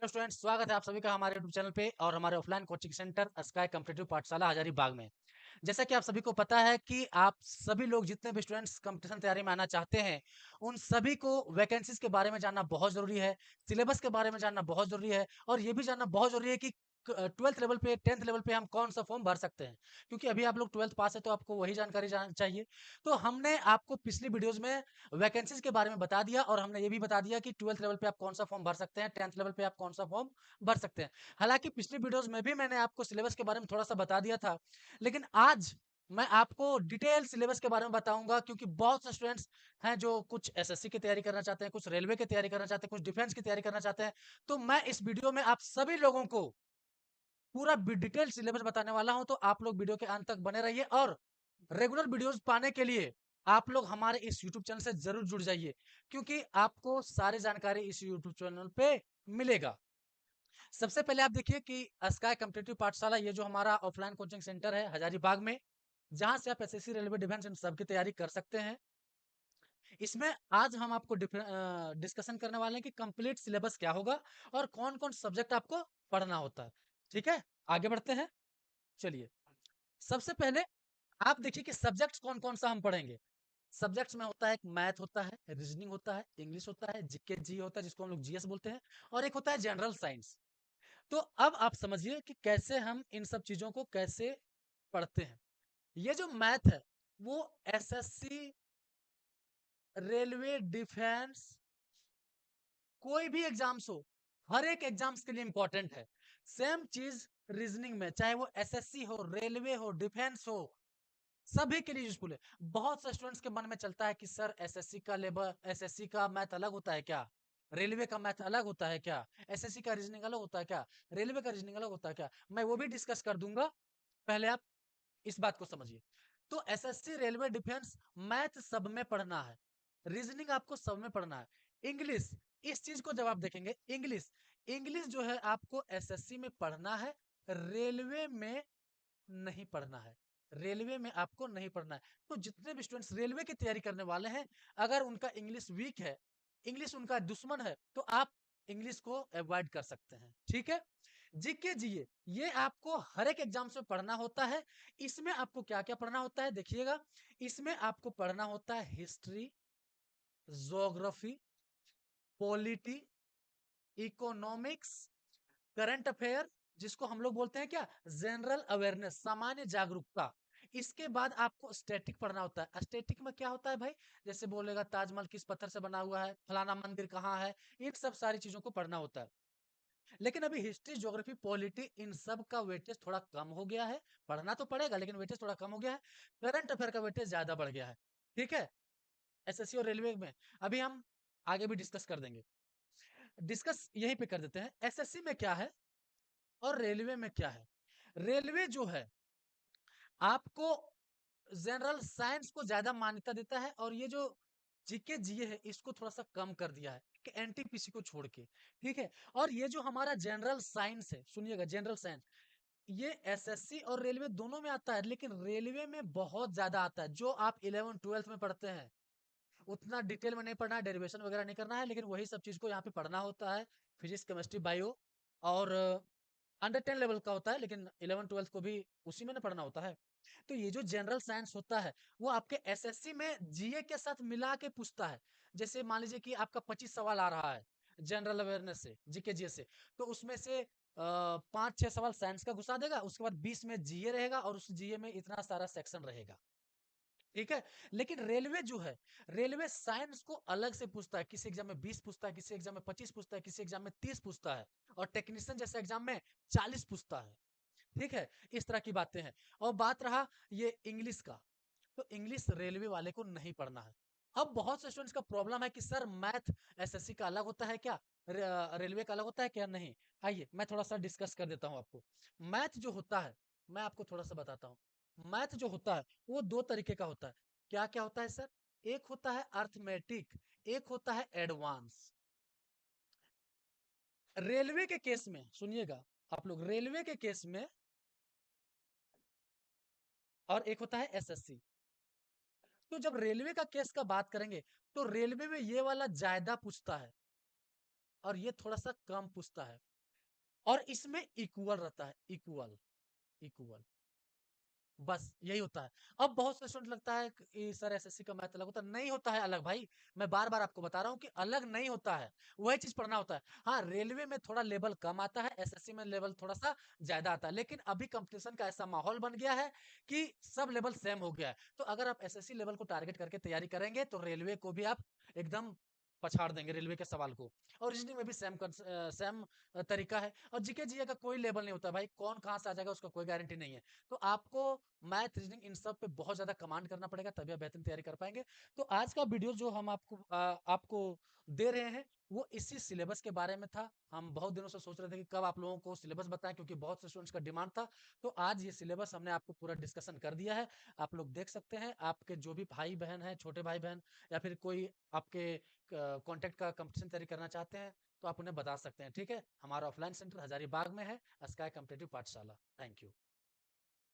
Hello students, स्वागत है आप सभी का हमारे यूट्यूब चैनल पे और हमारे offline coaching centre sky competitive पाठशाला हजारीबाग में। जैसा कि आप सभी को पता है कि आप सभी लोग जितने भी स्टूडेंट्स कंपटीशन तैयारी में आना चाहते हैं, उन सभी को वैकेंसीज के बारे में जानना बहुत जरूरी है, सिलेबस के बारे में जानना बहुत जरूरी है और ये भी जानना बहुत जरूरी है कि 12th लेवल पे 10th लेवल पे हम कौन सा फॉर्म भर सकते हैं, क्योंकि अभी आप लोग 12th पास है तो आपको वही जानकारी जानना चाहिए। तो हमने आपको पिछली वीडियोस में वैकेंसीज के बारे में बता दिया और हमने ये भी बता दिया कि 12th लेवल पे आप कौन सा फॉर्म भर सकते हैं, 10th लेवल पे आप कौन सा फॉर्म भर सकते हैं। हालांकि पिछली वीडियोस में भी मैंने आपको सिलेबस के बारे में थोड़ा सा बता दिया था, लेकिन आज मैं आपको डिटेल सिलेबस के बारे में बताऊंगा, क्योंकि बहुत से स्टूडेंट्स हैं जो कुछ एसएससी की तैयारी करना चाहते हैं, कुछ रेलवे की तैयारी करना चाहते हैं, कुछ डिफेंस की तैयारी करना चाहते हैं। तो मैं इस वीडियो में आप सभी लोगों को पूरा डिटेल सिलेबस बताने वाला हूं, तो आप लोग वीडियो के अंत तक बने रहिए और रेगुलर वीडियोस पाने के लिए आप लोग हमारे इस यूट्यूब चैनल से जरूर जुड़ जाइए, क्योंकि आपको सारी जानकारी इस यूट्यूब चैनल पे मिलेगा। सबसे पहले आप देखिए कि स्काई कॉम्पिटिटिव पाठशाला, ये जो हमारा ऑफलाइन कोचिंग सेंटर है हजारीबाग में, जहां से आप एसएससी रेलवे डिफेंस इन सब की तैयारी कर सकते हैं। इसमें आज हम आपको डिस्कशन करने वाले हैं कि कंप्लीट सिलेबस क्या होगा और कौन कौन सब्जेक्ट आपको पढ़ना होता है। ठीक है, आगे बढ़ते हैं। चलिए, सबसे पहले आप देखिए कि सब्जेक्ट्स कौन कौन सा हम पढ़ेंगे। सब्जेक्ट्स में होता है, एक मैथ होता है, रीजनिंग होता है, इंग्लिश होता है, जीके जी होता है जिसको हम लोग जीएस बोलते हैं, और एक होता है जनरल साइंस। तो अब आप समझिए कि कैसे हम इन सब चीजों को कैसे पढ़ते हैं। ये जो मैथ है वो एसएससी, रेलवे, डिफेंस, कोई भी एग्जाम्स हो, हर एक एग्जाम्स के लिए इंपॉर्टेंट है। सेम चीज रीजनिंग में, चाहे वो एसएससी हो, रेलवे हो, डिफेंस हो, सभी के लिए यूजफुल है। बहुत से स्टूडेंट्स के मन में चलता है कि सर एसएससी का लेवल, एसएससी का मैथ अलग होता है क्या, रेलवे का मैथ अलग होता है क्या, एसएससी का रीजनिंग अलग होता है क्या, रेलवे का रीजनिंग अलग होता है क्या। मैं वो भी डिस्कस कर दूंगा, पहले आप इस बात को समझिए। तो एसएससी, रेलवे, डिफेंस, मैथ सब में पढ़ना है, रीजनिंग आपको सब में पढ़ना है। इंग्लिश, इस चीज को जब आप देखेंगे, इंग्लिश इंग्लिश जो है आपको एसएससी में पढ़ना है, रेलवे में नहीं पढ़ना है। रेलवे में आपको नहीं पढ़ना है। तो जितने भी स्टूडेंट्स रेलवे की तैयारी करने वाले हैं, अगर उनका इंग्लिश वीक है, इंग्लिश उनका दुश्मन है, तो आप इंग्लिश को अवॉइड कर सकते हैं। ठीक है, जीके जीए ये आपको हर एक एग्जाम में पढ़ना होता है। इसमें आपको क्या क्या पढ़ना होता है देखिएगा। इसमें आपको पढ़ना होता है history, geography, polity, economics, current affair, जिसको हम लोग बोलते हैं क्या, जनरल अवेयरनेस, सामान्य जागरूकता। इसके बाद आपको स्टैटिक पढ़ना होता है। स्टैटिक में क्या होता है भाई, जैसे बोलेगा ताजमहल किस पत्थर से बना हुआ है, फलाना मंदिर कहाँ है, इन सब सारी चीजों को पढ़ना होता है। लेकिन अभी हिस्ट्री, ज्योग्राफी, पॉलिटी, इन सब का वेटेज थोड़ा कम हो गया है। पढ़ना तो पड़ेगा लेकिन वेटेज थोड़ा कम हो गया है। करंट अफेयर का वेटेज ज्यादा बढ़ गया है। ठीक है, एसएससी और रेलवे में अभी हम आगे भी डिस्कस कर देंगे। डिस्कस यहीं पे कर देते हैं, एसएससी में क्या है और रेलवे में क्या है। रेलवे जो है आपको जनरल साइंस को ज्यादा मान्यता देता है, और ये जो जीके जीए है इसको थोड़ा सा कम कर दिया है कि एनटीपीसी को छोड़ के। ठीक है, और ये जो हमारा जनरल साइंस है, सुनिएगा, जनरल साइंस ये एसएससी और रेलवे दोनों में आता है, लेकिन रेलवे में बहुत ज्यादा आता है। जो आप 11 12th में पढ़ते हैं उतना डिटेल में नहीं पढ़ना है, डेरिवेशन वगैरह नहीं करना है, लेकिन वही सब चीज को यहाँ पे पढ़ना होता है। फिजिक्स, केमिस्ट्री, बायो, और अंडर 10 लेवल का होता है, लेकिन 11 12th को भी उसी में ना पढ़ना होता है। तो ये जो जनरल साइंस होता है वो आपके एसएससी में जीए के साथ मिला के पूछता है। जैसे मान लीजिए कि आपका 25 सवाल आ रहा है जनरल अवेयरनेस से, जीके जीए से, तो उसमें से 5 6 सवाल साइंस का घुसा देगा, उसके बाद 20 में जीए रहेगा और उस जीए में इतना सारा सेक्शन रहेगा। ठीक है, लेकिन रेलवे जो है, रेलवे साइंस को अलग से पूछता है। किसी एग्जाम में 20 पूछता है, किसी एग्जाम में 25 पूछता है, किसी एग्जाम में 30 पूछता है, और टेक्नीशियन जैसे एग्जाम में 40 पूछता है। ठीक है, इस तरह की बातें हैं। और बात रहा ये इंग्लिश का, तो इंग्लिश रेलवे वाले को नहीं पढ़ना है। अब बहुत से स्टूडेंट्स का प्रॉब्लम है कि सर मैथ एसएससी का अलग होता है क्या, रेलवे का अलग होता है क्या। नहीं, आइए मैं थोड़ा सा डिस्कस कर देता हूं आपको। मैथ जो होता है, मैं आपको थोड़ा सा बताता हूं। मैथ जो होता है वो दो तरीके का होता है। क्या क्या होता है सर, एक होता है अर्थमेटिक, एक होता है एडवांस। रेलवे के केस में सुनिएगा आप लोग, रेलवे के केस में, और एक होता है एसएससी। तो जब रेलवे का केस का बात करेंगे तो रेलवे में ये वाला ज्यादा पूछता है और ये थोड़ा सा कम पूछता है। और इसमें इक्वल रहता है, इक्वल इक्वल, बस यही होता है। अब बहुत से स्टूडेंट लगता है कि सर एसएससी का मैथ अलग होता है, नहीं होता है अलग भाई। मैं बार बार आपको बता रहा हूँ कि अलग नहीं होता है, वही चीज पढ़ना होता है। हाँ, रेलवे में थोड़ा लेवल कम आता है, एसएससी में लेवल थोड़ा सा ज्यादा आता है, लेकिन अभी कंपटीशन का ऐसा माहौल बन गया है कि सब लेवल सेम हो गया है। तो अगर आप एसएससी लेवल को टारगेट करके तैयारी करेंगे तो रेलवे को भी आप एकदम पछाड़ देंगे, रेलवे के सवाल को। और रीजनिंग में भी सेम तरीका है। और जीके जीए का कोई लेवल नहीं होता भाई, कौन कहां से आ जाएगा उसका कोई गारंटी नहीं है। तो आपको मैथ, रीजनिंग इन सब पे बहुत ज्यादा कमांड करना पड़ेगा, तभी आप बेहतरीन तैयारी कर पाएंगे। तो आज का वीडियो जो हम आपको दे रहे हैं वो इसी सिलेबस के बारे में था। हम बहुत दिनों से सोच रहे थे कि कब आप लोगों को सिलेबस बताएं, क्योंकि बहुत से स्टूडेंट्स का डिमांड था। तो आज ये सिलेबस हमने आपको पूरा डिस्कशन कर दिया है, आप लोग देख सकते हैं। आपके जो भी भाई बहन हैं, छोटे भाई बहन, या फिर कोई आपके कॉन्टेक्ट का कंपटीशन तैयारी करना चाहते हैं, तो आप उन्हें बता सकते हैं। ठीक है, हमारा ऑफलाइन सेंटर हजारीबाग में है, स्काई कॉम्पिटिटिव पाठशाला। Thank you.